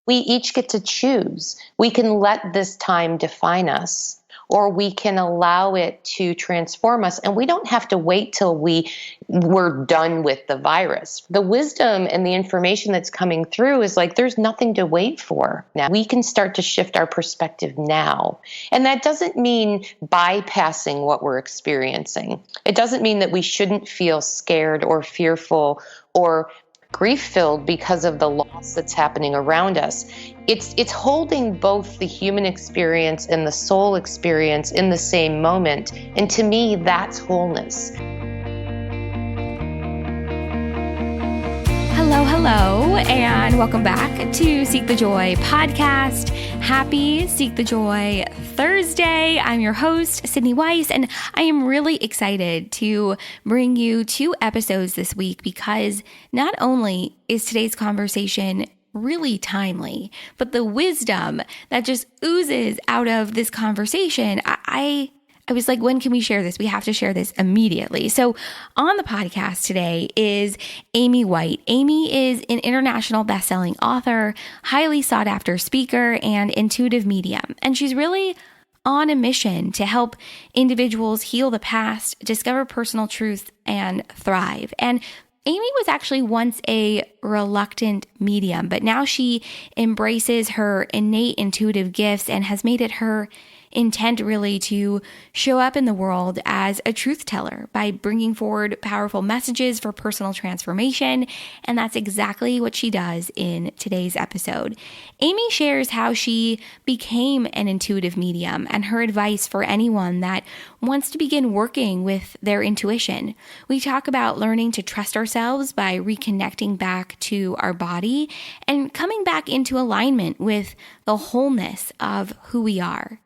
we each get to choose. We can let this time define us, or we can allow it to transform us. And we don't have to wait till we're done with the virus. The wisdom and the information that's coming through is like, there's nothing to wait for now. We can start to shift our perspective now. And that doesn't mean bypassing what we're experiencing. It doesn't mean that we shouldn't feel scared or fearful or grief-filled because of the loss that's happening around us. It's holding both the human experience and the soul experience in the same moment. And to me, that's wholeness. Hello, and welcome back to Seek the Joy podcast. Happy Seek the Joy Thursday. I'm your host, Sydney Weiss, and I am really excited to bring you 2 episodes this week because not only is today's conversation really timely, but the wisdom that just oozes out of this conversation, I was like, when can we share this? We have to share this immediately. So on the podcast today is Amy White. Amy is an international best-selling author, highly sought-after speaker, and intuitive medium. And she's really on a mission to help individuals heal the past, discover personal truth, and thrive. And Amy was actually once a reluctant medium, but now she embraces her innate intuitive gifts and has made it her intent really to show up in the world as a truth teller by bringing forward powerful messages for personal transformation. And that's exactly what she does in today's episode. Amy shares how she became an intuitive medium and her advice for anyone that wants to begin working with their intuition. We talk about learning to trust ourselves by reconnecting back to our body and coming back into alignment with the wholeness of who we are.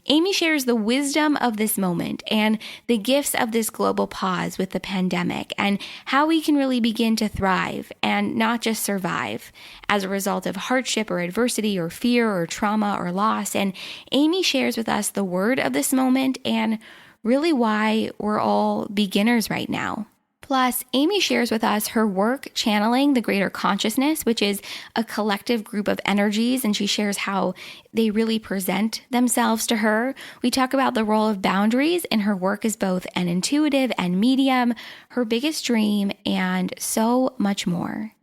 Amy shares the wisdom of this moment and the gifts of this global pause with the pandemic and how we can really begin to thrive and not just survive as a result of hardship or adversity or fear or trauma or loss. And Amy shares with us the word of this moment and really why we're all beginners right now. Plus, Amy shares with us her work channeling the greater consciousness, which is a collective group of energies, and she shares how they really present themselves to her. We talk about the role of boundaries in her work as both an intuitive and medium, her biggest dream, and so much more.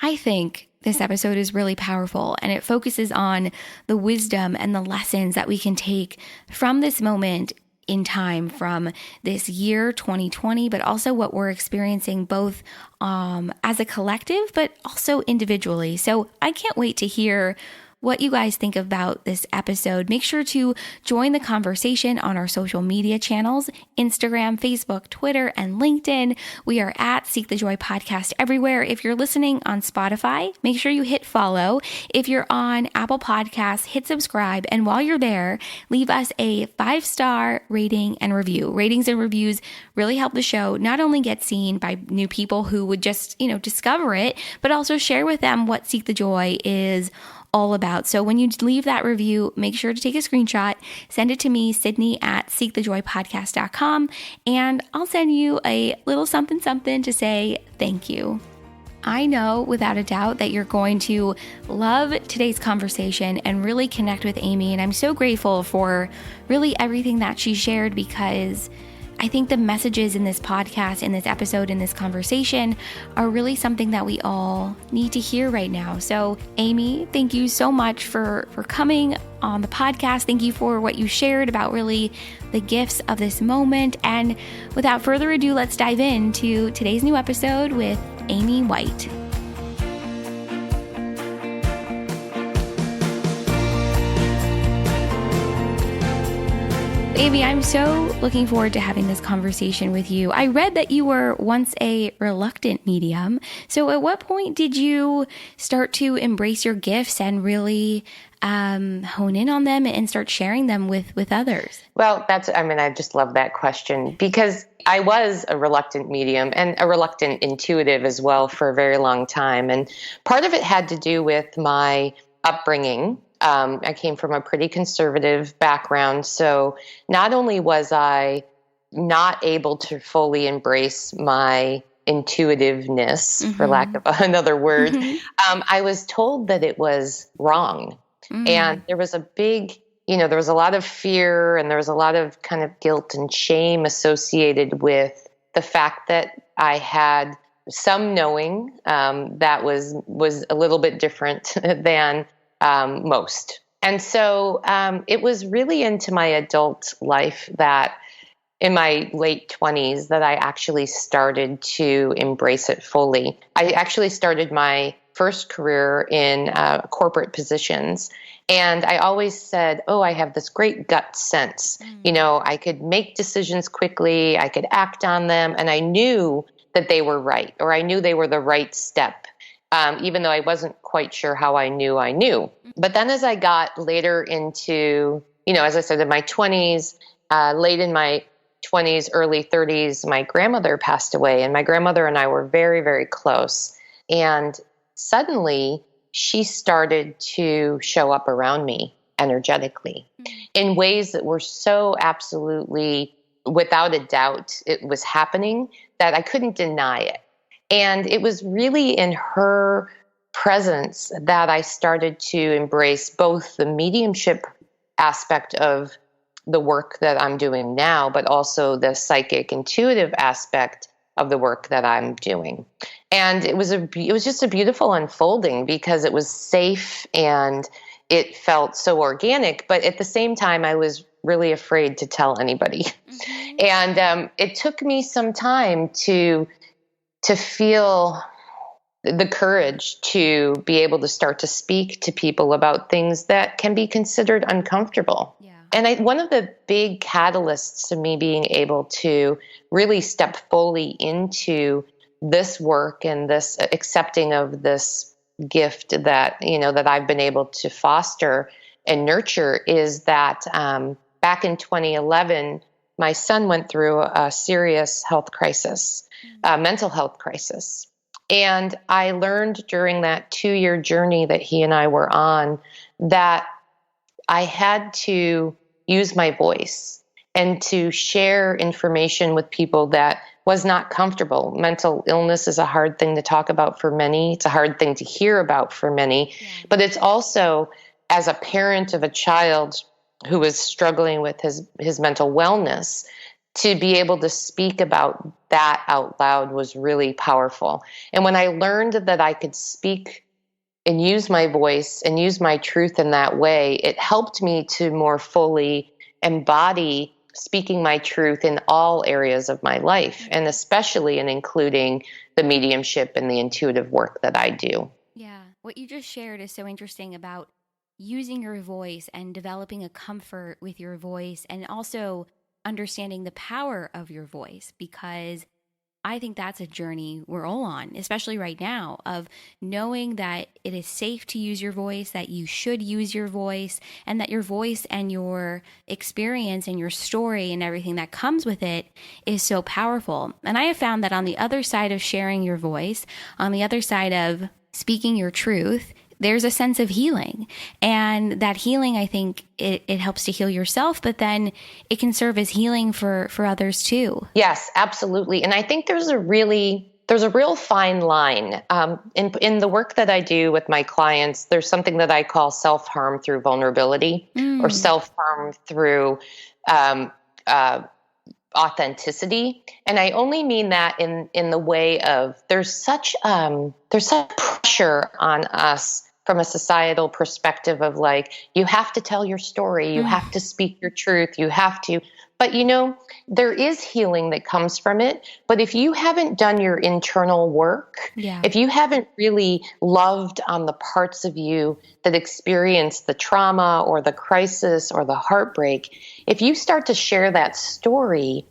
I think this episode is really powerful, and it focuses on the wisdom and the lessons that we can take from this moment in time, from this year 2020, but also what we're experiencing both as a collective, but also individually. So I can't wait to hear what you guys think about this episode. Make sure to join the conversation on our social media channels, Instagram, Facebook, Twitter, and LinkedIn. We are at Seek the Joy Podcast everywhere. If you're listening on Spotify, make sure you hit follow. If you're on Apple Podcasts, hit subscribe. And while you're there, leave us a 5-star rating and review. Ratings and reviews really help the show not only get seen by new people who would just, discover it, but also share with them what Seek the Joy is all about. So when you leave that review, make sure to take a screenshot, send it to me, Sydney at seekthejoypodcast.com, and I'll send you a little something to say thank you. I know without a doubt that you're going to love today's conversation and really connect with Amy. And I'm so grateful for really everything that she shared, because I think the messages in this podcast, in this episode, in this conversation are really something that we all need to hear right now. So Amy, thank you so much for coming on the podcast. Thank you for what you shared about really the gifts of this moment. And without further ado, let's dive into today's new episode with Amy White. Amy, I'm so looking forward to having this conversation with you. I read that you were once a reluctant medium. So at what point did you start to embrace your gifts and really hone in on them and start sharing them with others? Well, I just love that question, because I was a reluctant medium and a reluctant intuitive as well for a very long time. And part of it had to do with my upbringing. I came from a pretty conservative background. So not only was I not able to fully embrace my intuitiveness, for lack of another word, I was told that it was wrong. And there was there was a lot of fear, and there was a lot of kind of guilt and shame associated with the fact that I had some knowing that was a little bit different than most. And so it was really into my adult life that in my late 20s that I actually started to embrace it fully. I actually started my first career in corporate positions. And I always said, I have this great gut sense. I could make decisions quickly, I could act on them, and I knew that they were right, or I knew they were the right step, even though I wasn't quite sure how I knew. But then as I got later into, as I said, in my 20s, late in my 20s, early 30s, my grandmother passed away, and my grandmother and I were very, very close. And suddenly she started to show up around me energetically in ways that were so absolutely, without a doubt, it was happening that I couldn't deny it. And it was really in her presence that I started to embrace both the mediumship aspect of the work that I'm doing now, but also the psychic intuitive aspect of the work that I'm doing. And it was just a beautiful unfolding because it was safe and it felt so organic, but at the same time, I was really afraid to tell anybody. And it took me some time to feel the courage to be able to start to speak to people about things that can be considered uncomfortable. Yeah. And one of the big catalysts to me being able to really step fully into this work and this accepting of this gift that, that I've been able to foster and nurture is that back in 2011, my son went through a serious health crisis, a mental health crisis. And I learned during that 2-year journey that he and I were on that I had to use my voice and to share information with people that was not comfortable. Mental illness is a hard thing to talk about for many. It's a hard thing to hear about for many. Yeah. But it's also, as a parent of a child who was struggling with his mental wellness, to be able to speak about that out loud was really powerful. And when I learned that I could speak and use my voice and use my truth in that way, it helped me to more fully embody speaking my truth in all areas of my life, and especially in including the mediumship and the intuitive work that I do. Yeah. What you just shared is so interesting about using your voice and developing a comfort with your voice, and also understanding the power of your voice, because I think that's a journey we're all on, especially right now, of knowing that it is safe to use your voice, that you should use your voice, and that your voice and your experience and your story and everything that comes with it is so powerful. And I have found that on the other side of sharing your voice, on the other side of speaking your truth, there's a sense of healing. And that healing, I think it helps to heal yourself, but then it can serve as healing for others too. Yes, absolutely. And I think there's a real fine line. In the work that I do with my clients, there's something that I call self-harm through vulnerability, or self-harm through authenticity. And I only mean that in the way of there's such pressure on us from a societal perspective of like, you have to tell your story, you have to speak your truth, you have to. But there is healing that comes from it. But if you haven't done your internal work, if you haven't really loved on the parts of you that experience the trauma or the crisis or the heartbreak, if you start to share that story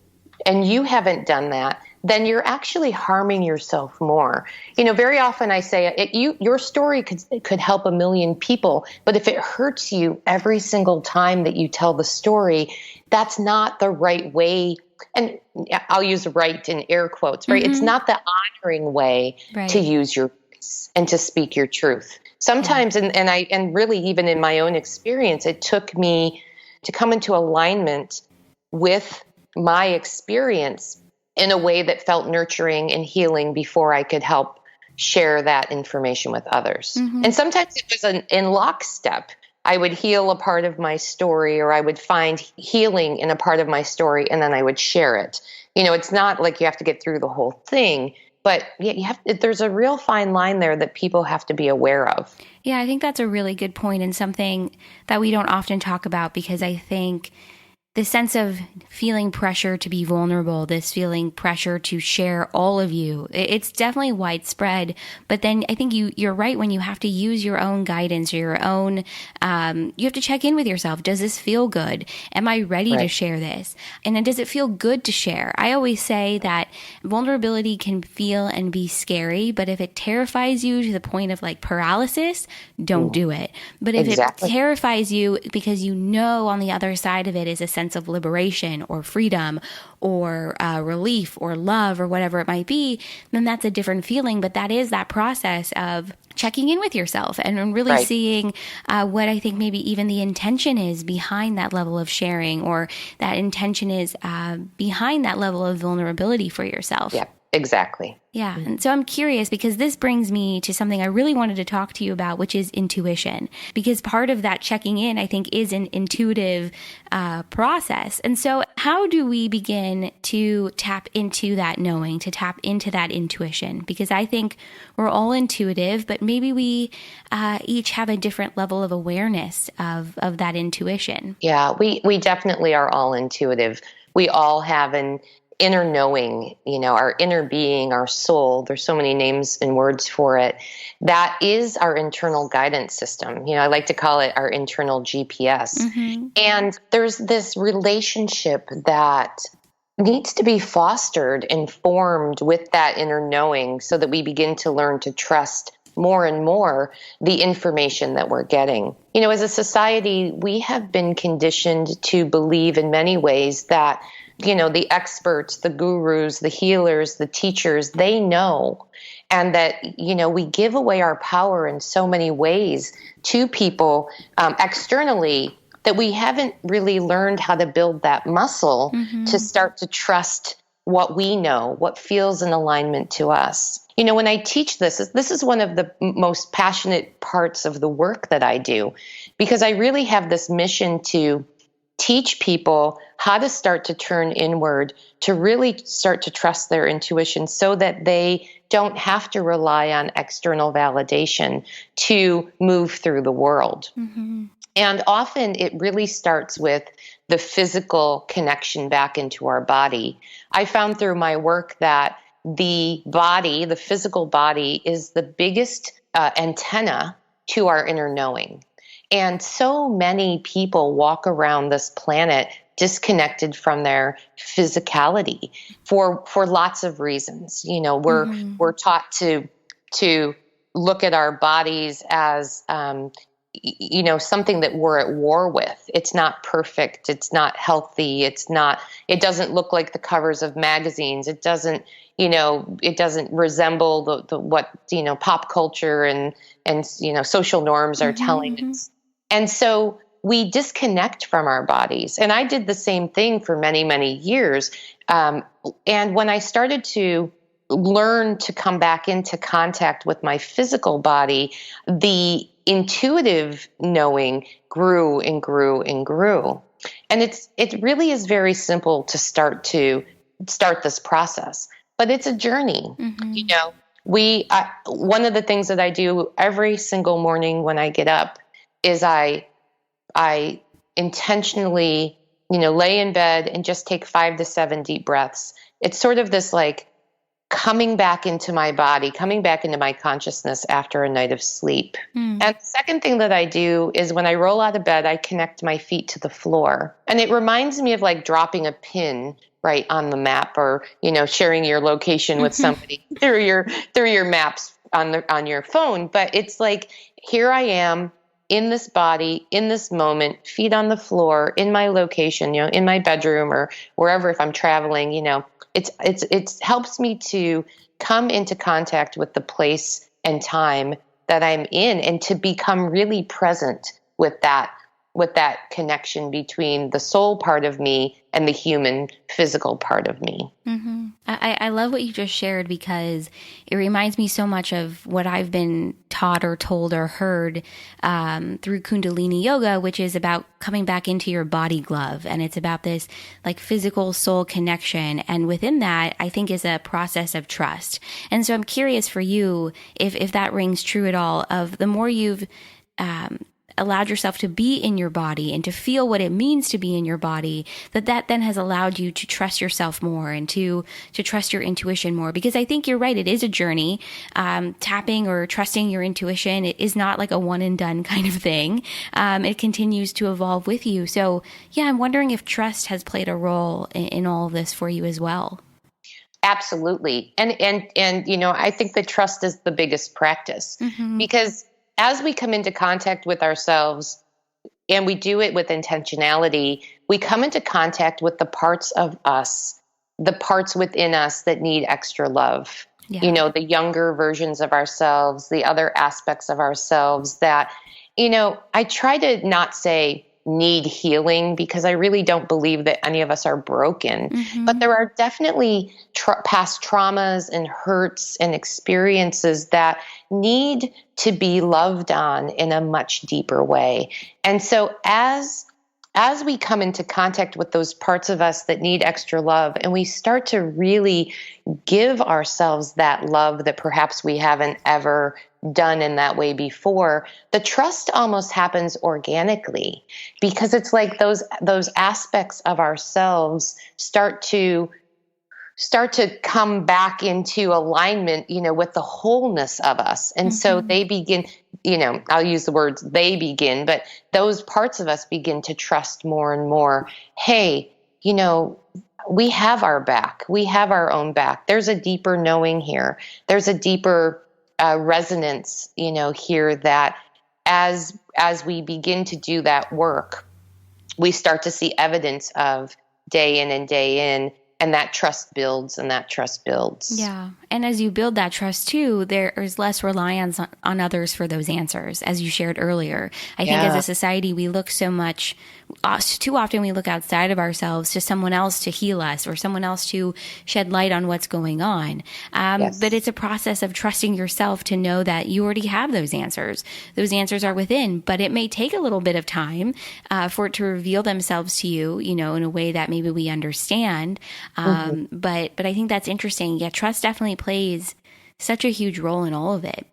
and you haven't done that, then you're actually harming yourself more. Very often I say your story could help 1 million people, but if it hurts you every single time that you tell the story, that's not the right way. And I'll use right in air quotes, right? It's not the honoring way to use your voice and to speak your truth. Sometimes, and really even in my own experience, it took me to come into alignment with my experience in a way that felt nurturing and healing before I could help share that information with others. Mm-hmm. And sometimes it was in lockstep. I would heal a part of my story, or I would find healing in a part of my story, and then I would share it. It's not like you have to get through the whole thing, but there's a real fine line there that people have to be aware of. Yeah, I think that's a really good point, and something that we don't often talk about, because I think the sense of feeling pressure to be vulnerable, this feeling pressure to share all of you, it's definitely widespread. But then I think you're right when you have to use your own guidance or your own, you have to check in with yourself. Does this feel good? Am I ready to share this? And then does it feel good to share? I always say that vulnerability can feel and be scary, but if it terrifies you to the point of like paralysis, don't do it. But if it terrifies you because on the other side of it is a sense of liberation or freedom or relief or love or whatever it might be, then that's a different feeling. But that is that process of checking in with yourself and really seeing what I think maybe even the intention is behind that level of sharing, or that intention is behind that level of vulnerability for yourself. Yeah, exactly. Yeah. And so I'm curious, because this brings me to something I really wanted to talk to you about, which is intuition, because part of that checking in, I think, is an intuitive process. And so how do we begin to tap into that knowing, to tap into that intuition? Because I think we're all intuitive, but maybe we each have a different level of awareness of that intuition. Yeah, we definitely are all intuitive. We all have an inner knowing, our inner being, our soul. There's so many names and words for it. That is our internal guidance system. I like to call it our internal GPS. Mm-hmm. And there's this relationship that needs to be fostered and formed with that inner knowing, so that we begin to learn to trust more and more the information that we're getting. As a society, we have been conditioned to believe in many ways that the experts, the gurus, the healers, the teachers, they know. And that, we give away our power in so many ways to people externally, that we haven't really learned how to build that muscle to start to trust what we know, what feels in alignment to us. When I teach this is one of the most passionate parts of the work that I do, because I really have this mission to teach people how to start to turn inward, to really start to trust their intuition, so that they don't have to rely on external validation to move through the world. Mm-hmm. And often it really starts with the physical connection back into our body. I found through my work that the body, the physical body, is the biggest antenna to our inner knowing. And so many people walk around this planet disconnected from their physicality for lots of reasons. We're taught to look at our bodies as something that we're at war with. It's not perfect. It's not healthy. It doesn't look like the covers of magazines. It doesn't resemble the what pop culture and social norms are telling us. And so we disconnect from our bodies. And I did the same thing for many, many years. And when I started to learn to come back into contact with my physical body, the intuitive knowing grew and grew and grew. And it really is very simple to start this process, but it's a journey. Mm-hmm. One of the things that I do every single morning when I get up is I intentionally, lay in bed and just take 5 to 7 deep breaths. It's sort of this like coming back into my body, coming back into my consciousness after a night of sleep. And the second thing that I do is when I roll out of bed, I connect my feet to the floor. And it reminds me of like dropping a pin right on the map, or, sharing your location with somebody through your maps on your phone. But it's like, here I am in this body, in this moment, feet on the floor, in my location, in my bedroom or wherever, if I'm traveling, it helps me to come into contact with the place and time that I'm in, and to become really present with that with that connection between the soul part of me and the human physical part of me. Mm-hmm. I love what you just shared, because it reminds me so much of what I've been taught or told or heard through Kundalini yoga, which is about coming back into your body glove. And it's about this like physical soul connection. And within that, I think is a process of trust. And so I'm curious for you, if that rings true at all, of the more you've allowed yourself to be in your body and to feel what it means to be in your body, that then has allowed you to trust yourself more and to trust your intuition more. Because I think you're right. It is a journey. Tapping or trusting your intuition, it is not like a one and done kind of thing. It continues to evolve with you. So yeah, I'm wondering if trust has played a role in all of this for you as well. Absolutely. And I think that trust is the biggest practice, because as we come into contact with ourselves, and we do it with intentionality, we come into contact with the parts of us, the parts within us that need extra love. Yeah. The younger versions of ourselves, the other aspects of ourselves that, I try to not say need healing, because I really don't believe that any of us are broken. But there are definitely past traumas and hurts and experiences that need to be loved on in a much deeper way. And so as we come into contact with those parts of us that need extra love, and we start to really give ourselves that love that perhaps we haven't ever done in that way before, the trust almost happens organically, because it's like those aspects of ourselves start to come back into alignment, with the wholeness of us. And so they begin, I'll use the words they begin, but those parts of us begin to trust more and more. Hey, we have our back. We have our own back. There's a deeper knowing here. There's a deeper resonance, here, that as we begin to do that work, we start to see evidence of day in and day in. And that trust builds, and that trust builds. Yeah. And as you build that trust too, there is less reliance on others for those answers, as you shared earlier. I think as a society, we look so much, too often we look outside of ourselves to someone else to heal us, or someone else to shed light on what's going on. But it's a process of trusting yourself to know that you already have those answers. Those answers are within, but it may take a little bit of time for it to reveal themselves to you, in a way that maybe we understand. But I think that's interesting. Yeah, trust definitely plays such a huge role in all of it.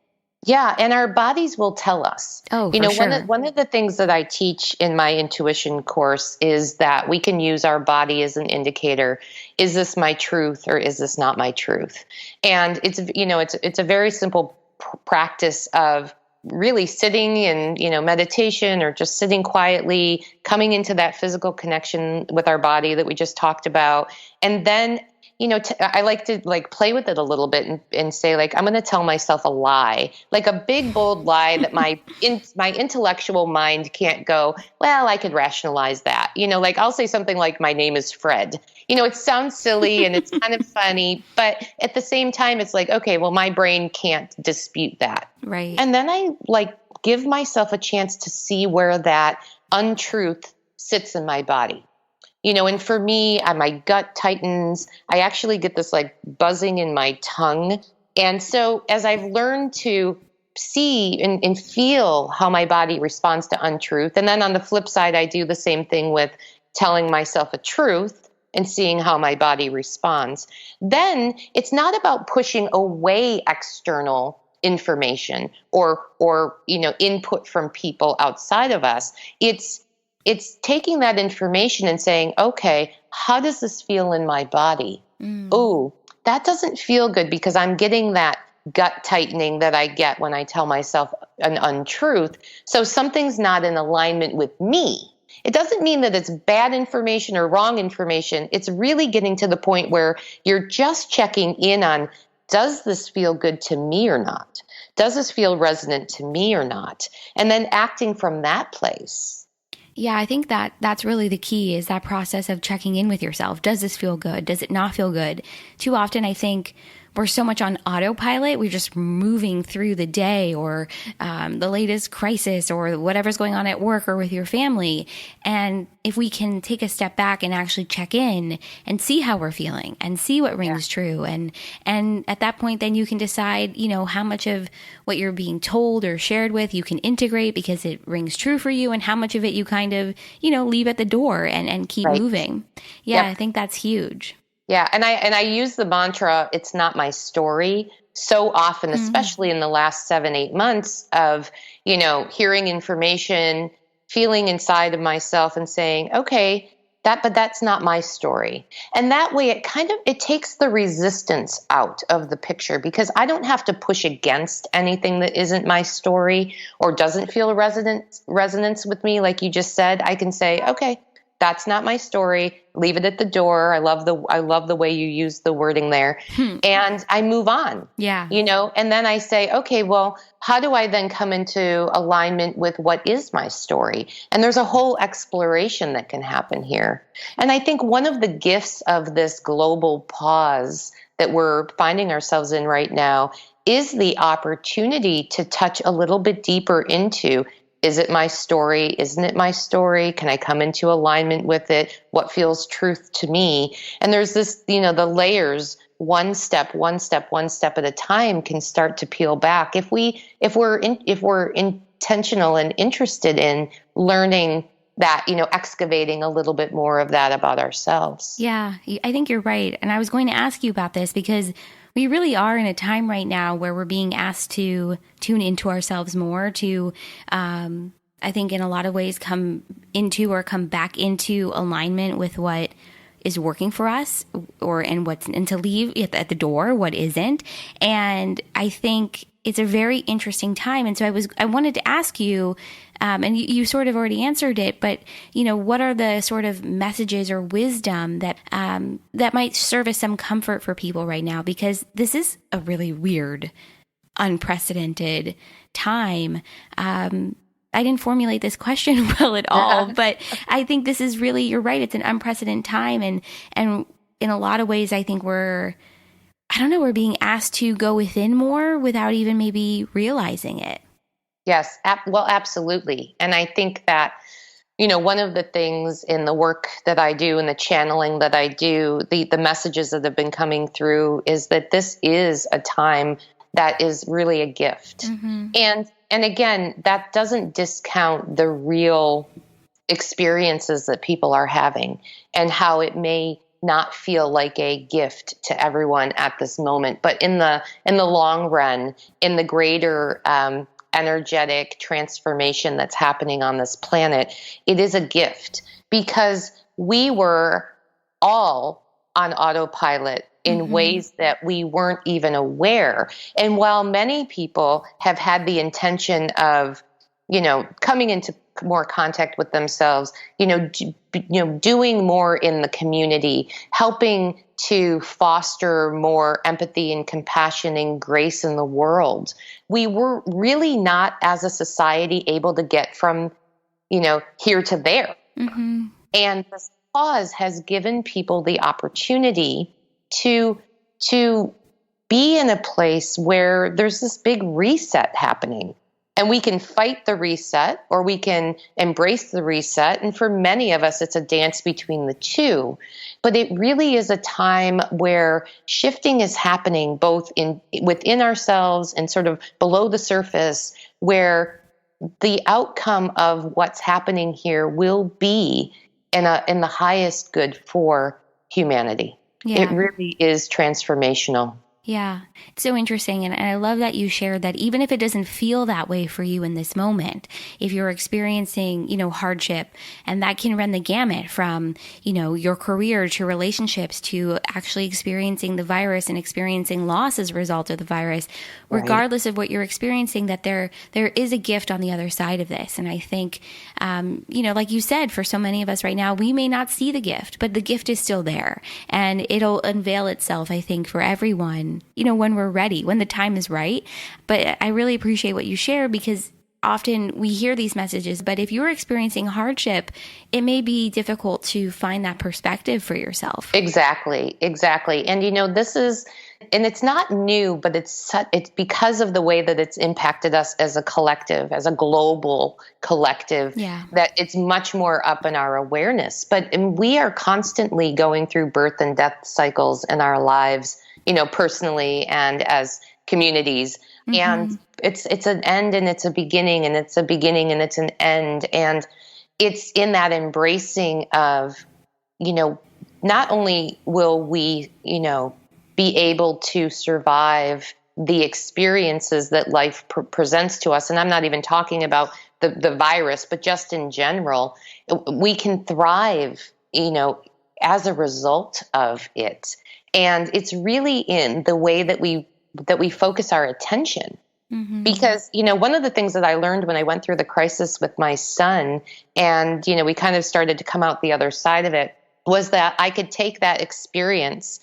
Yeah, and our bodies will tell us. Oh, for sure. One of the things that I teach in my intuition course is that we can use our body as an indicator. Is this my truth, or is this not my truth? And it's a very simple practice of really sitting in, meditation, or just sitting quietly, coming into that physical connection with our body that we just talked about. And then, I like to play with it a little bit and say, I'm going to tell myself a lie, like a big, bold lie that my intellectual mind can't go, well, I could rationalize that. I'll say something like, my name is Fred. It sounds silly and it's kind of funny, but at the same time, it's like, okay, well, my brain can't dispute that. Right. And then I give myself a chance to see where that untruth sits in my body. And for me, my gut tightens. I actually get this buzzing in my tongue. And so as I've learned to see and feel how my body responds to untruth, and then on the flip side, I do the same thing with telling myself a truth and seeing how my body responds, then it's not about pushing away external information or input from people outside of us. It's taking that information and saying, okay, how does this feel in my body? Ooh, that doesn't feel good, because I'm getting that gut tightening that I get when I tell myself an untruth. So something's not in alignment with me. It doesn't mean that it's bad information or wrong information. It's really getting to the point where you're just checking in on, does this feel good to me or not? Does this feel resonant to me or not? And then acting from that place. Yeah, I think that's really the key, is that process of checking in with yourself. Does this feel good? Does it not feel good? Too often, I think we're so much on autopilot. We're just moving through the day or the latest crisis or whatever's going on at work or with your family. And if we can take a step back and actually check in and see how we're feeling and see what rings true. And at that point, then you can decide, how much of what you're being told or shared with you can integrate because it rings true for you, and how much of it you kind of, leave at the door and keep moving. Yeah, I think that's huge. Yeah. And I use the mantra, it's not my story, so often, especially in the last 7-8 months of, hearing information, feeling inside of myself and saying, okay, but that's not my story. And that way it takes the resistance out of the picture, because I don't have to push against anything that isn't my story or doesn't feel resonance with me. Like you just said, I can say, okay, that's not my story. Leave it at the door. I love the way you use the wording there. And I move on. Yeah. And then I say, okay, well, how do I then come into alignment with what is my story? And there's a whole exploration that can happen here. And I think one of the gifts of this global pause that we're finding ourselves in right now is the opportunity to touch a little bit deeper into, is it my story? Isn't it my story? Can I come into alignment with it? What feels truth to me? And there's this, the layers, one step at a time, can start to peel back if we're intentional and interested in learning that, excavating a little bit more of that about ourselves. Yeah, I think you're right. And I was going to ask you about this because we really are in a time right now where we're being asked to tune into ourselves more, to, I think in a lot of ways, come back into alignment with what is working for us and to leave at the door what isn't. And I think it's a very interesting time. And so I wanted to ask you, and you sort of already answered it, but what are the sort of messages or wisdom that might serve as some comfort for people right now? Because this is a really weird, unprecedented time. I didn't formulate this question well at all, but I think this is really, you're right, it's an unprecedented time. And in a lot of ways, I think we're being asked to go within more without even maybe realizing it. Yes, well, absolutely. And I think that, one of the things in the work that I do and the channeling that I do, the messages that have been coming through is that this is a time that is really a gift. And again, that doesn't discount the real experiences that people are having and how it may not feel like a gift to everyone at this moment. But in the long run, in the greater energetic transformation that's happening on this planet, it is a gift, because we were all on autopilot in ways that we weren't even aware. And while many people have had the intention of, coming into more contact with themselves, doing more in the community, helping to foster more empathy and compassion and grace in the world, we were really not, as a society, able to get from, here to there. And this pause has given people the opportunity to be in a place where there's this big reset happening. And we can fight the reset or we can embrace the reset. And for many of us, it's a dance between the two. But it really is a time where shifting is happening both within ourselves and sort of below the surface, where the outcome of what's happening here will be in the highest good for humanity. Yeah. It really is transformational. Yeah, it's so interesting. And I love that you shared that even if it doesn't feel that way for you in this moment, if you're experiencing, hardship, and that can run the gamut from, your career to relationships to actually experiencing the virus and experiencing loss as a result of the virus, regardless of what you're experiencing, that there is a gift on the other side of this. And I think, like you said, for so many of us right now, we may not see the gift, but the gift is still there. And it'll unveil itself, I think, for everyone, when we're ready, when the time is right. But I really appreciate what you share, because often we hear these messages, but if you're experiencing hardship, it may be difficult to find that perspective for yourself. Exactly. And, this is, And it's not new, but it's because of the way that it's impacted us as a collective, as a global collective, Yeah. that it's much more up in our awareness. And we are constantly going through birth and death cycles in our lives, personally and as communities. And Mm-hmm. it's an end and it's a beginning, and it's a beginning and it's an end. And it's in that embracing of, not only will we, be able to survive the experiences that life presents to us. And I'm not even talking about the virus, but just in general, we can thrive, as a result of it. And it's really in the way that we focus our attention. Mm-hmm. Because, one of the things that I learned when I went through the crisis with my son, and, we kind of started to come out the other side of it, was that I could take that experience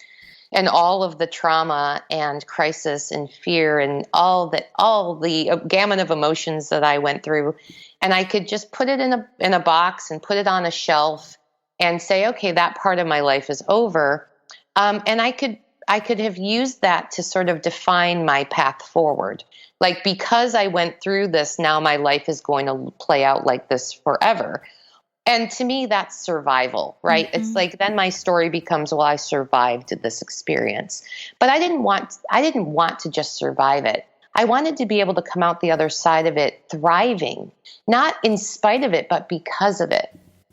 and all of the trauma and crisis and fear and all the gamut of emotions that I went through, and I could just put it in a box and put it on a shelf and say, okay, that part of my life is over. And I could have used that to sort of define my path forward. Like, because I went through this, now my life is going to play out like this forever. And to me, that's survival, right? Mm-hmm. It's like, then my story becomes, well, I survived this experience. But I didn't want to just survive it. I wanted to be able to come out the other side of it thriving, not in spite of it, but because of it.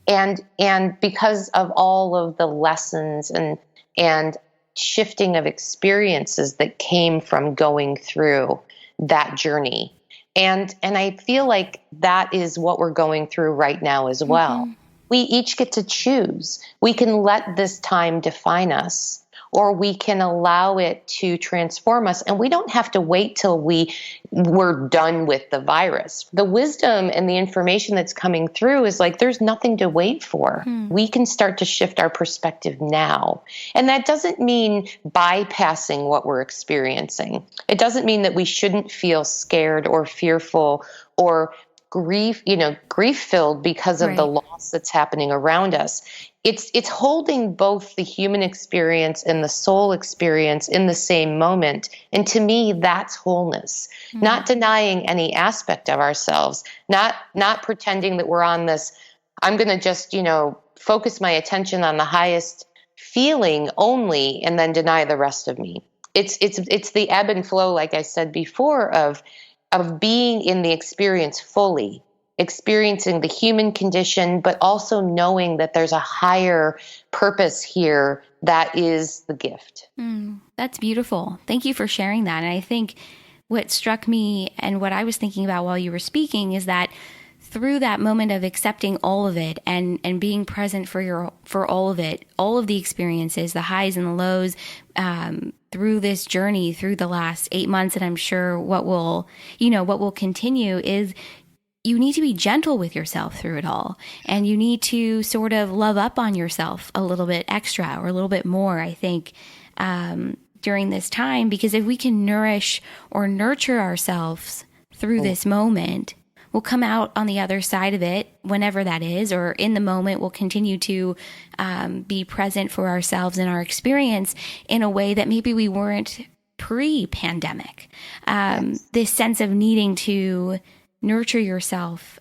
And because of all of the lessons and shifting of experiences that came from going through that journey. And I feel like that is what we're going through right now as well. Mm-hmm. We each get to choose. We can let this time define us, or we can allow it to transform us. And we don't have to wait till we're done with the virus. The wisdom and the information that's coming through is like, there's nothing to wait for. We can start to shift our perspective now. And that doesn't mean bypassing what we're experiencing. It doesn't mean that we shouldn't feel scared or fearful or grief filled because of the loss that's happening around us. It's holding both the human experience and the soul experience in the same moment. And to me, that's wholeness. Not denying any aspect of ourselves, not pretending that we're on this, I'm going to just, focus my attention on the highest feeling only and then deny the rest of me. It's the ebb and flow, like I said before, of being in the experience fully, experiencing the human condition, but also knowing that there's a higher purpose here that is the gift. That's beautiful. Thank you for sharing that. And I think what struck me and what I was thinking about while you were speaking is that through that moment of accepting all of it and being present for all of it, all of the experiences, the highs and the lows, through this journey, through the last 8 months, and I'm sure what will continue, is you need to be gentle with yourself through it all. And you need to sort of love up on yourself a little bit extra or a little bit more, I think, during this time. Because if we can nourish or nurture ourselves through this moment, we'll come out on the other side of it, whenever that is, or in the moment, we'll continue to be present for ourselves and our experience in a way that maybe we weren't pre-pandemic. This sense of needing to nurture yourself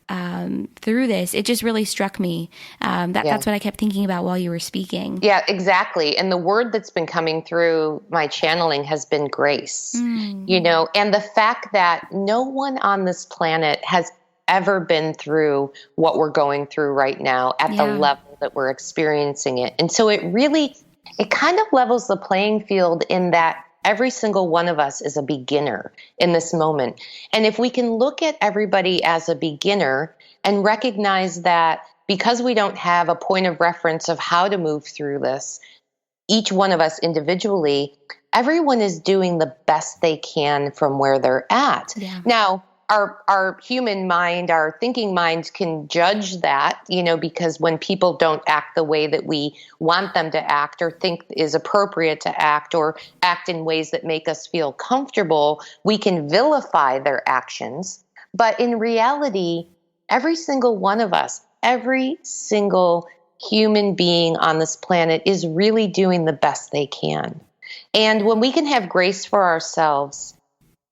through this, it just really struck me. That's what I kept thinking about while you were speaking. Yeah, exactly. And the word that's been coming through my channeling has been grace, and the fact that no one on this planet has ever been through what we're going through right now at the level that we're experiencing it. And so it kind of levels the playing field in that every single one of us is a beginner in this moment. And if we can look at everybody as a beginner and recognize that because we don't have a point of reference of how to move through this, each one of us individually, everyone is doing the best they can from where they're at. Yeah. Now, our human mind, our thinking mind can judge that, because when people don't act the way that we want them to act or think is appropriate to act or act in ways that make us feel comfortable, we can vilify their actions. But in reality, every single one of us, every single human being on this planet is really doing the best they can. And when we can have grace for ourselves,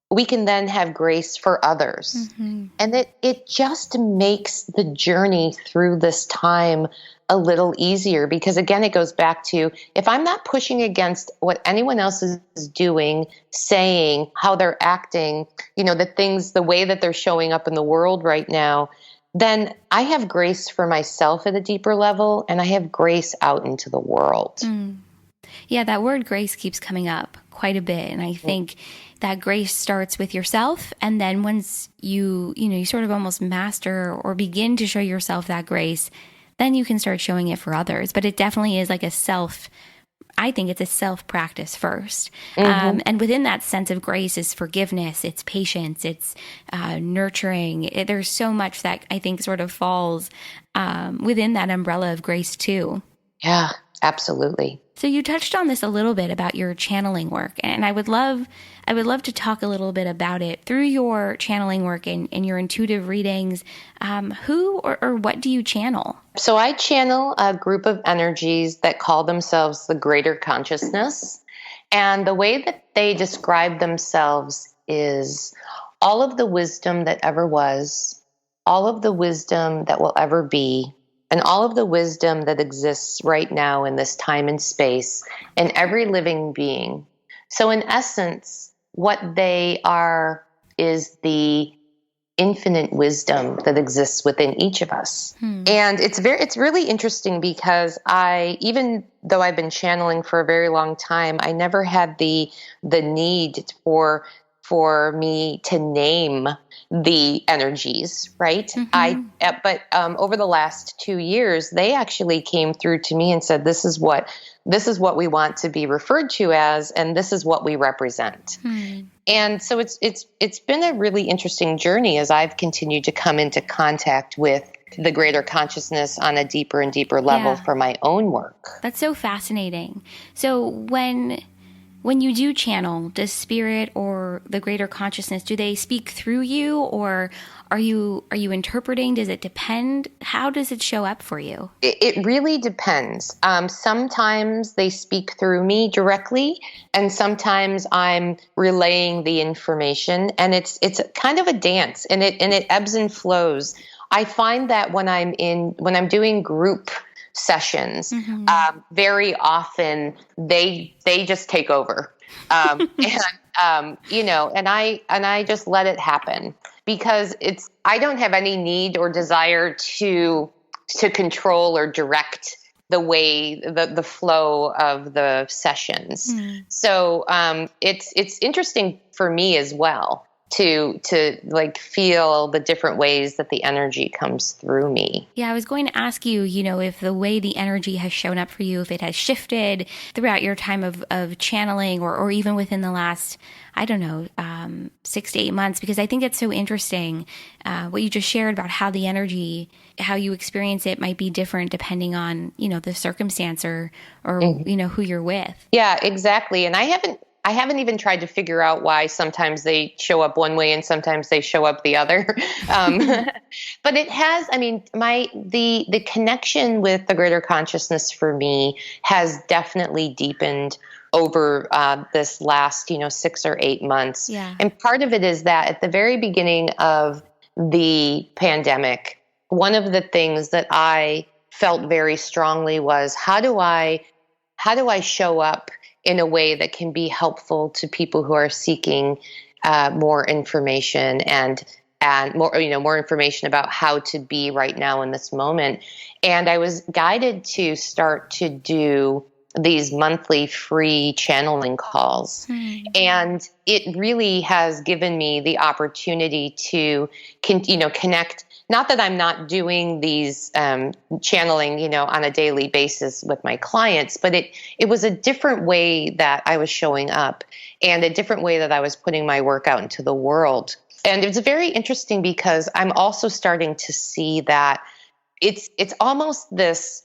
we can then have grace for others. Mm-hmm. And it just makes the journey through this time a little easier, because again, it goes back to, if I'm not pushing against what anyone else is doing, saying, how they're acting, the way that they're showing up in the world right now, then I have grace for myself at a deeper level, and I have grace out into the world. Mm. Yeah, that word grace keeps coming up quite a bit. And I think that grace starts with yourself. And then once you sort of almost master or begin to show yourself that grace, then you can start showing it for others. But it definitely is like I think it's a self practice first. And within that sense of grace is forgiveness, it's patience, it's nurturing. There's so much that I think sort of falls within that umbrella of grace too. Yeah, absolutely. So you touched on this a little bit about your channeling work, and I would love to talk a little bit about it through your channeling work and your intuitive readings. Who or what do you channel? So I channel a group of energies that call themselves the greater consciousness. And the way that they describe themselves is all of the wisdom that ever was, all of the wisdom that will ever be, and all of the wisdom that exists right now in this time and space, and every living being. So in essence, what they are is the infinite wisdom that exists within each of us. And it's really interesting, because even though I've been channeling for a very long time, I never had the need for me to name the energies, right? But over the last 2 years, they actually came through to me and said, this is what we want to be referred to as, and this is what we represent. And so it's been a really interesting journey as I've continued to come into contact with the greater consciousness on a deeper and deeper level for my own work. That's so fascinating. So when you do channel, does spirit or the greater consciousness, do they speak through you, or are you interpreting? Does it depend? How does it show up for you? It really depends. Sometimes they speak through me directly, and sometimes I'm relaying the information, and it's kind of a dance, and it ebbs and flows. I find that when I'm doing group sessions, very often they just take over, and I just let it happen, because I don't have any need or desire to control or direct the way the flow of the sessions. So it's interesting for me as well to like feel the different ways that the energy comes through me. Yeah, I was going to ask you, if the way the energy has shown up for you, if it has shifted throughout your time of channeling, or even within the last, 6 to 8 months, because I think it's so interesting what you just shared about how the energy, how you experience it might be different depending on, the circumstance or who you're with. Yeah, exactly. And I haven't even tried to figure out why sometimes they show up one way and sometimes they show up the other. But it has, the connection with the greater consciousness for me has definitely deepened over this last, 6 or 8 months. Yeah. And part of it is that at the very beginning of the pandemic, one of the things that I felt very strongly was, how do I show up in a way that can be helpful to people who are seeking more information and more information about how to be right now in this moment. And I was guided to start to do these monthly free channeling calls. And it really has given me the opportunity to connect. Not that I'm not doing these channeling, on a daily basis with my clients, but it was a different way that I was showing up, and a different way that I was putting my work out into the world. And it's very interesting, because I'm also starting to see that it's almost this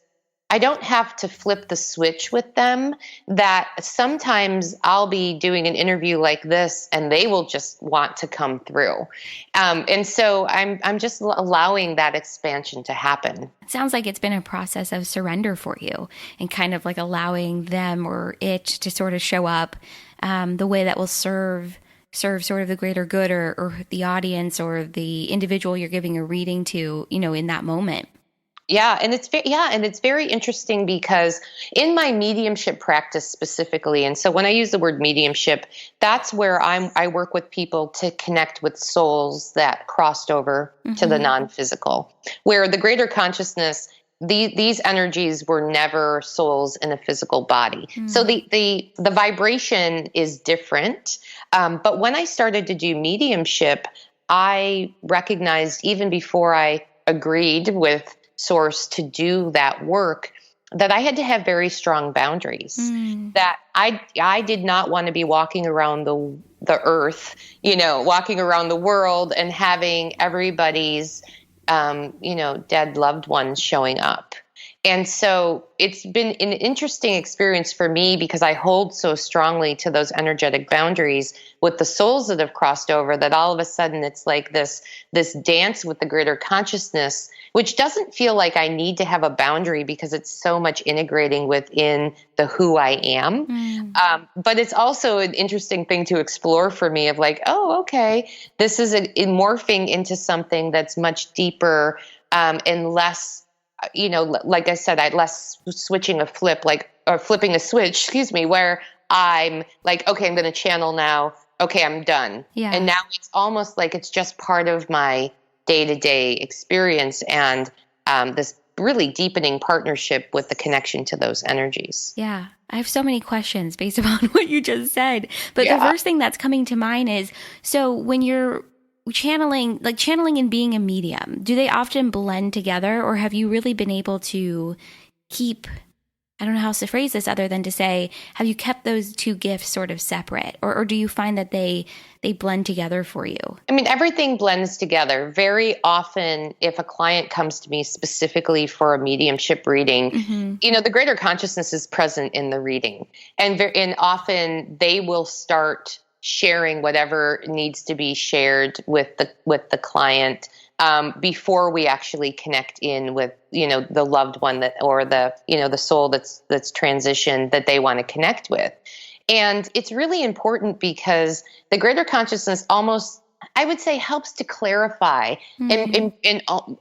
I don't have to flip the switch with them, that sometimes I'll be doing an interview like this and they will just want to come through. And so I'm just allowing that expansion to happen. It sounds like it's been a process of surrender for you and kind of like allowing them or it to sort of show up the way that will serve sort of the greater good or the audience or the individual you're giving a reading to, in that moment. Yeah, and it's very interesting because in my mediumship practice specifically, and so when I use the word mediumship, that's where I work with people to connect with souls that crossed over to the non-physical, where the greater consciousness, these energies were never souls in a physical body. So the vibration is different. But when I started to do mediumship, I recognized, even before I agreed with Source to do that work, that I had to have very strong boundaries. That I did not want to be walking around the earth, walking around the world and having everybody's dead loved ones showing up. And so it's been an interesting experience for me because I hold so strongly to those energetic boundaries with the souls that have crossed over, that all of a sudden it's like this dance with the greater consciousness, which doesn't feel like I need to have a boundary because it's so much integrating within the who I am. But it's also an interesting thing to explore for me of like, oh, okay, this is morphing into something that's much deeper and less, like I said, I less switching a flip, or flipping a switch, where I'm like, okay, I'm going to channel now. Okay, I'm done. Yeah. And now it's almost like it's just part of my day-to-day experience and this really deepening partnership with the connection to those energies. Yeah. I have so many questions based upon what you just said. But the first thing that's coming to mind is, so when you're channeling and being a medium, do they often blend together, or have you really been able to keep, I don't know how else to phrase this other than to say, have you kept those two gifts sort of separate, or do you find that they blend together for you? I mean, everything blends together. Very often, if a client comes to me specifically for a mediumship reading, the greater consciousness is present in the reading. And often they will start sharing whatever needs to be shared with the client before we actually connect in with the loved one or the soul that's transitioned that they want to connect with. And it's really important because the greater consciousness almost, I would say, helps to clarify and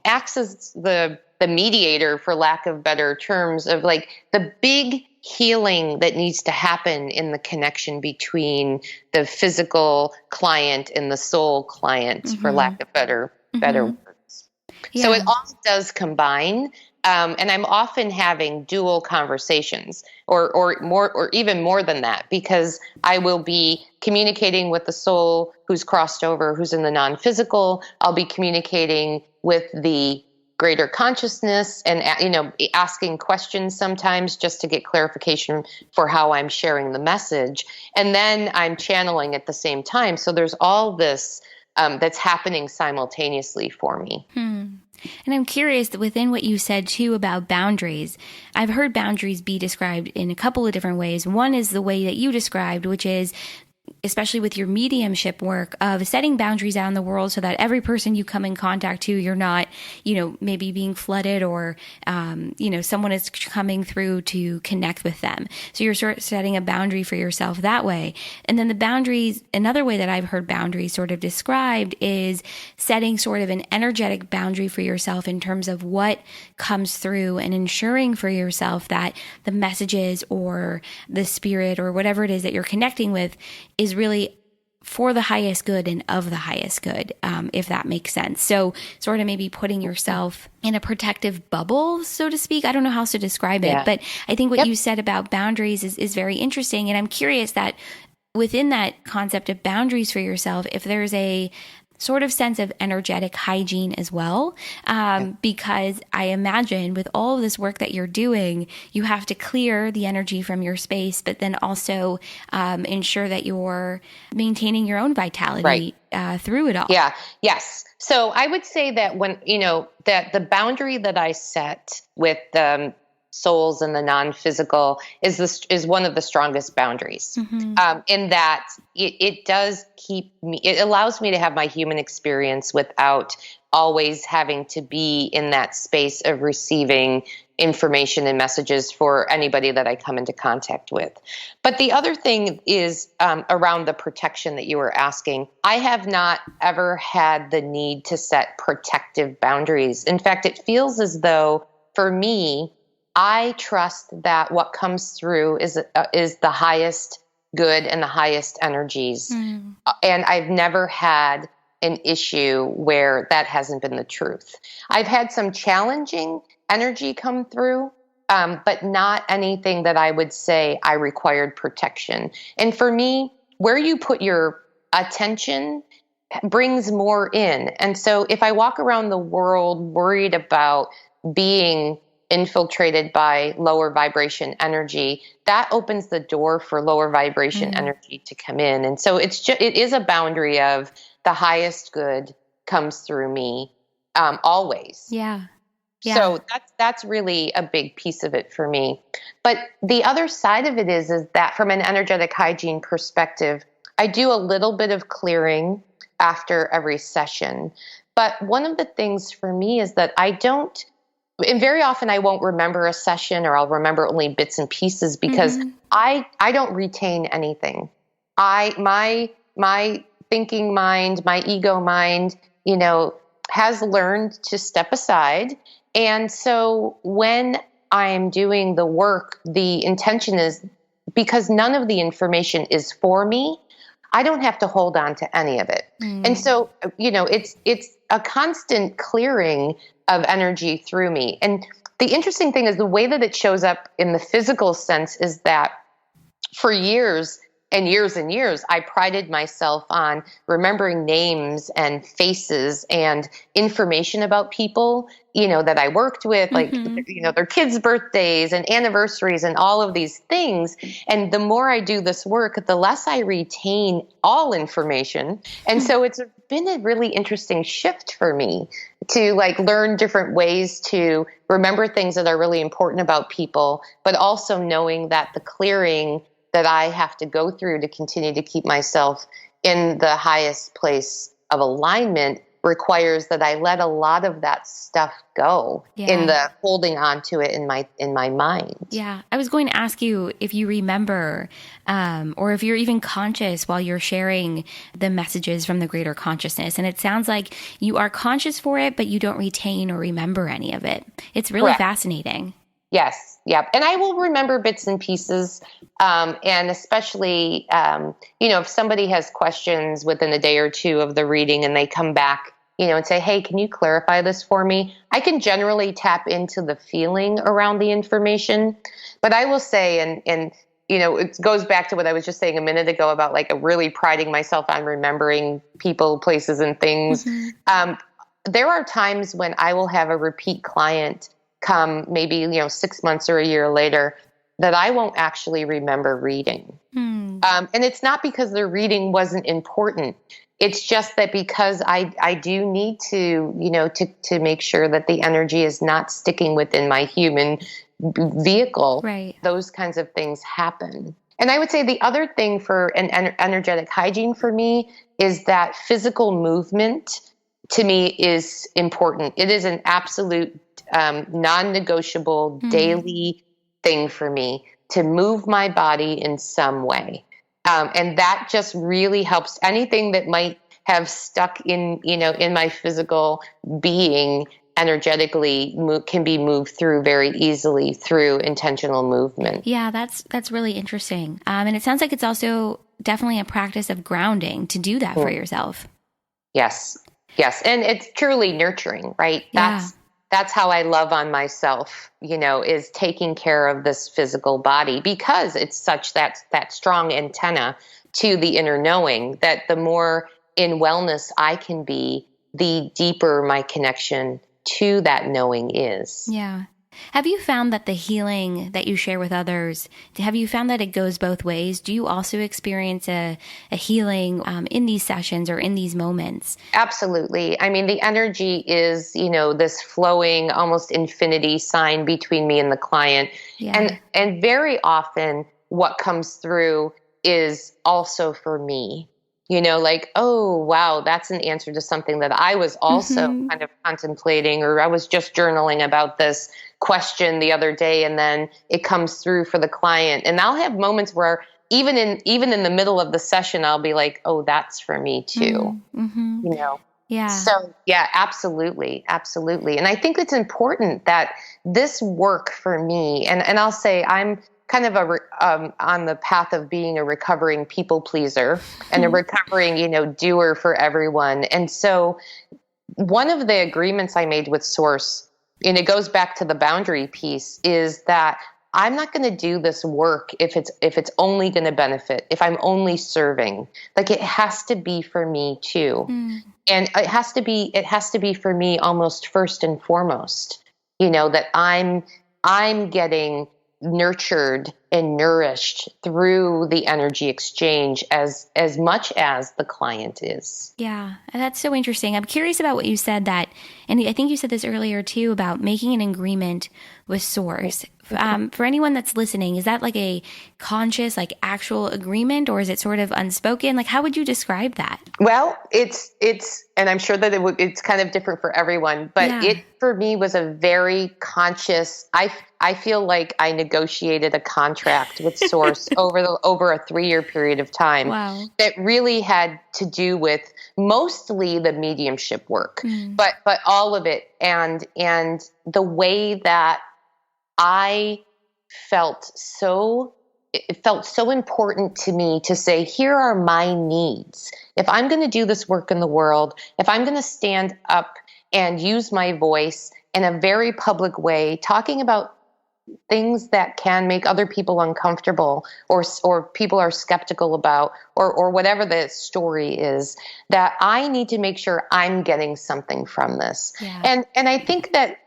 acts as the mediator, for lack of better terms, of like the big healing that needs to happen in the connection between the physical client and the soul client, for lack of better words. Yeah. So it all does combine. And I'm often having dual conversations or more, or even more than that, because I will be communicating with the soul who's crossed over, who's in the non-physical. I'll be communicating with the greater consciousness and, asking questions sometimes just to get clarification for how I'm sharing the message. And then I'm channeling at the same time. So there's all this that's happening simultaneously for me. And I'm curious, within what you said too about boundaries, I've heard boundaries be described in a couple of different ways. One is the way that you described, which is, especially with your mediumship work, of setting boundaries out in the world so that every person you come in contact to, you're not, maybe being flooded or, someone is coming through to connect with them. So you're sort of setting a boundary for yourself that way. And then the boundaries, another way that I've heard boundaries sort of described is setting sort of an energetic boundary for yourself in terms of what comes through and ensuring for yourself that the messages or the spirit or whatever it is that you're connecting with is really for the highest good and of the highest good, if that makes sense. So sort of maybe putting yourself in a protective bubble, so to speak. I don't know how else to describe it, but I think what you said about boundaries is very interesting. And I'm curious that within that concept of boundaries for yourself, if there's a sort of sense of energetic hygiene as well, because I imagine with all of this work that you're doing, you have to clear the energy from your space, but then also ensure that you're maintaining your own vitality through it all. Yeah. Yes. So I would say that when, that the boundary that I set with souls and the non-physical is one of the strongest boundaries. In that it does keep me, it allows me to have my human experience without always having to be in that space of receiving information and messages for anybody that I come into contact with. But the other thing is around the protection that you were asking. I have not ever had the need to set protective boundaries. In fact, it feels as though for me, I trust that what comes through is the highest good and the highest energies. And I've never had an issue where that hasn't been the truth. I've had some challenging energy come through, but not anything that I would say I required protection. And for me, where you put your attention brings more in. And so if I walk around the world worried about being infiltrated by lower vibration energy, that opens the door for lower vibration energy to come in. And so it is a boundary of the highest good comes through me, always. Yeah. So that's really a big piece of it for me. But the other side of it is that from an energetic hygiene perspective, I do a little bit of clearing after every session. But one of the things for me is that and very often I won't remember a session, or I'll remember only bits and pieces because I don't retain anything. My thinking mind, my ego mind, has learned to step aside. And so when I'm doing the work, the intention is, because none of the information is for me, I don't have to hold on to any of it. And so, it's a constant clearing of energy through me. And the interesting thing is the way that it shows up in the physical sense is that for years and years and years, I prided myself on remembering names and faces and information about people, that I worked with, like, their kids' birthdays and anniversaries and all of these things. And the more I do this work, the less I retain all information. And so it's been a really interesting shift for me to learn different ways to remember things that are really important about people, but also knowing that the clearing that I have to go through to continue to keep myself in the highest place of alignment requires that I let a lot of that stuff go in the holding on to it in my mind. Yeah. I was going to ask you if you remember, or if you're even conscious while you're sharing the messages from the greater consciousness. And it sounds like you are conscious for it, but you don't retain or remember any of it. It's really fascinating. Yes. Yep. And I will remember bits and pieces. And especially, if somebody has questions within a day or two of the reading and they come back, and say, hey, can you clarify this for me? I can generally tap into the feeling around the information. But I will say, and it goes back to what I was just saying a minute ago about really priding myself on remembering people, places, and things. There are times when I will have a repeat client come maybe 6 months or a year later that I won't actually remember reading. And it's not because the reading wasn't important. It's just that because I do need to make sure that the energy is not sticking within my human vehicle. Right. Those kinds of things happen. And I would say the other thing for an energetic hygiene for me is that physical movement to me is important. It is an absolute non-negotiable daily thing for me to move my body in some way. And that just really helps. Anything that might have stuck in my physical being energetically can be moved through very easily through intentional movement. Yeah, that's really interesting. And it sounds like it's also definitely a practice of grounding to do that for yourself. Yes. And it's truly nurturing, right? Yeah. That's how I love on myself, is taking care of this physical body, because it's such that strong antenna to the inner knowing that the more in wellness I can be, the deeper my connection to that knowing is. Yeah. Have you found that the healing that you share with others, have you found that it goes both ways? Do you also experience a healing in these sessions or in these moments? Absolutely. I mean, the energy is, this flowing, almost infinity sign between me and the client. Yeah. And very often what comes through is also for me. Like, oh, wow, that's an answer to something that I was also Mm-hmm. kind of contemplating, or I was just journaling about this question the other day, and then it comes through for the client. And I'll have moments where even in the middle of the session, I'll be like, oh, that's for me too. Mm-hmm. you know Yeah. so yeah, absolutely, absolutely. And I think it's important that this work for me, and I'll say I'm kind of on the path of being a recovering people pleaser and a recovering doer for everyone. And so one of the agreements I made with Source, and it goes back to the boundary piece, is that I'm not going to do this work if it's only going to benefit, if I'm only serving. Like, it has to be for me too. Mm. And it has to be for me almost first and foremost, that I'm getting nurtured and nourished through the energy exchange as much as the client is. Yeah, and that's so interesting. I'm curious about what you said and I think you said this earlier too, about making an agreement with Source. For anyone that's listening, is that like a conscious, like actual agreement, or is it sort of unspoken? Like, how would you describe that? Well, it's, and I'm sure that it's kind of different for everyone, but Yeah. it for me was a very conscious. I feel like I negotiated a contract with Source over a 3-year period of time. Wow. That really had to do with mostly the mediumship work, but all of it, and the way that I it felt so important to me to say, here are my needs. If I'm going to do this work in the world, if I'm going to stand up and use my voice in a very public way, talking about things that can make other people uncomfortable, or people are skeptical about, or whatever the story is, that I need to make sure I'm getting something from this. Yeah. And I think that,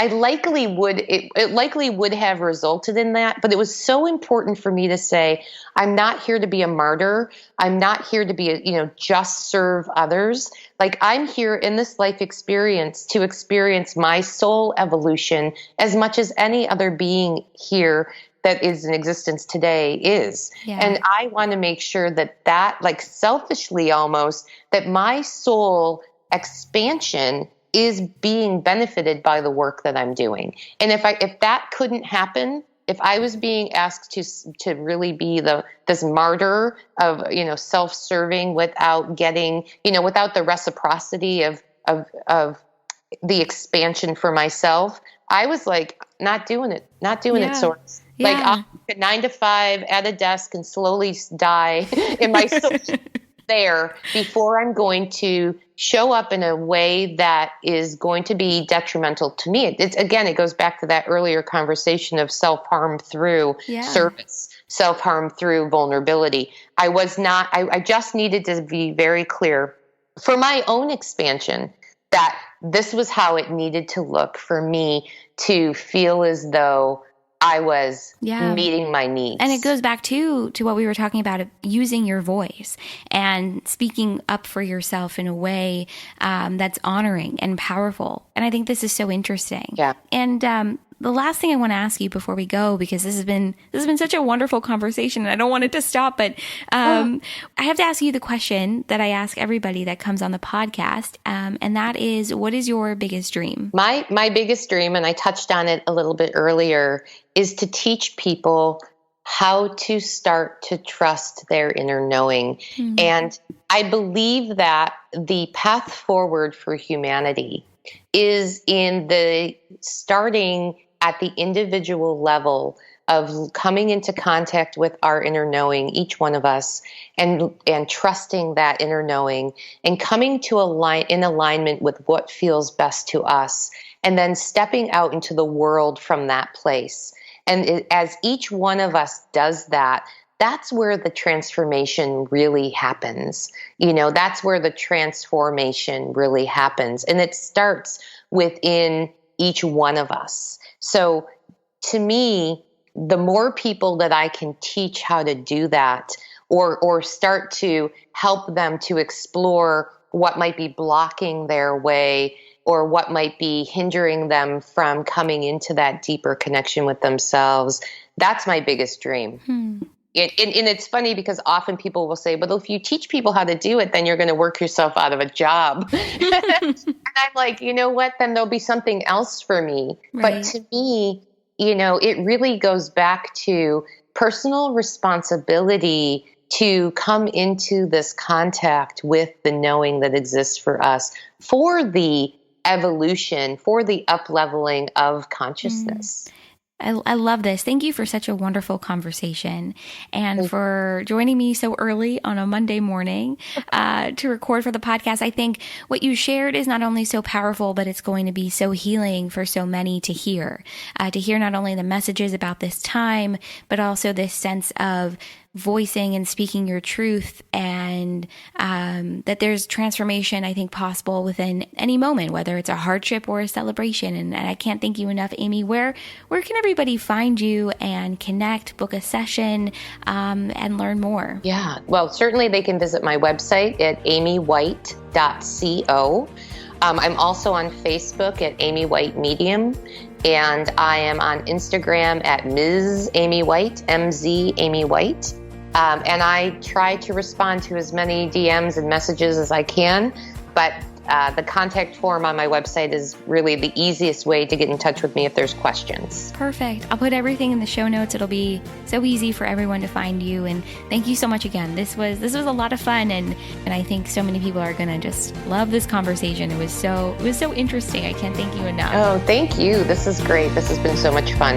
it likely would have resulted in that, but it was so important for me to say, I'm not here to be a martyr. I'm not here to be just serve others. Like, I'm here in this life experience to experience my soul evolution as much as any other being here that is in existence today is. Yeah. And I want to make sure that like, selfishly almost, that my soul expansion is being benefited by the work that I'm doing. And if that couldn't happen, if I was being asked to really be this martyr of self-serving without getting without the reciprocity of the expansion for myself, I was like, not doing it, Source. Yeah. Like, I'll work 9 to 5 at a desk and slowly die in my social there before I'm going to show up in a way that is going to be detrimental to me. It goes back to that earlier conversation of self-harm through service, self-harm through vulnerability. I just needed to be very clear for my own expansion that this was how it needed to look for me to feel as though I was meeting my needs. And it goes back to what we were talking about, using your voice and speaking up for yourself in a way that's honoring and powerful. And I think this is so interesting. Yeah. And the last thing I want to ask you before we go, because this has been such a wonderful conversation and I don't want it to stop, but I have to ask you the question that I ask everybody that comes on the podcast. And that is, what is your biggest dream? My biggest dream, and I touched on it a little bit earlier, is to teach people how to start to trust their inner knowing. Mm-hmm. And I believe that the path forward for humanity is in the starting at the individual level of coming into contact with our inner knowing, each one of us, and trusting that inner knowing and coming to in alignment with what feels best to us, and then stepping out into the world from that place. And as each one of us does that, that's where the transformation really happens. That's where the transformation really happens. And it starts within each one of us. So to me, the more people that I can teach how to do that, or start to help them to explore what might be blocking their way or what might be hindering them from coming into that deeper connection with themselves, that's my biggest dream. And it's funny because often people will say, but if you teach people how to do it, then you're going to work yourself out of a job. And I'm like, you know what? Then there'll be something else for me. Right. But to me, it really goes back to personal responsibility to come into this contact with the knowing that exists for us for the evolution, for the up-leveling of consciousness. I love this. Thank you for such a wonderful conversation and for joining me so early on a Monday morning to record for the podcast. I think what you shared is not only so powerful, but it's going to be so healing for so many to hear not only the messages about this time, but also this sense of voicing and speaking your truth, and that there's transformation, I think, possible within any moment, whether it's a hardship or a celebration. And I can't thank you enough, Amy. Where can everybody find you and connect, book a session, and learn more? Yeah, well, certainly they can visit my website at amywhite.co. I'm also on Facebook at Amy White Medium, and I am on Instagram at Ms. Amy White, MZ Amy White. And I try to respond to as many DMs and messages as I can, but the contact form on my website is really the easiest way to get in touch with me if there's questions. Perfect. I'll put everything in the show notes. It'll be so easy for everyone to find you. And thank you so much again. This was a lot of fun, and I think so many people are going to just love this conversation. It was so interesting. I can't thank you enough. Oh, thank you. This is great. This has been so much fun.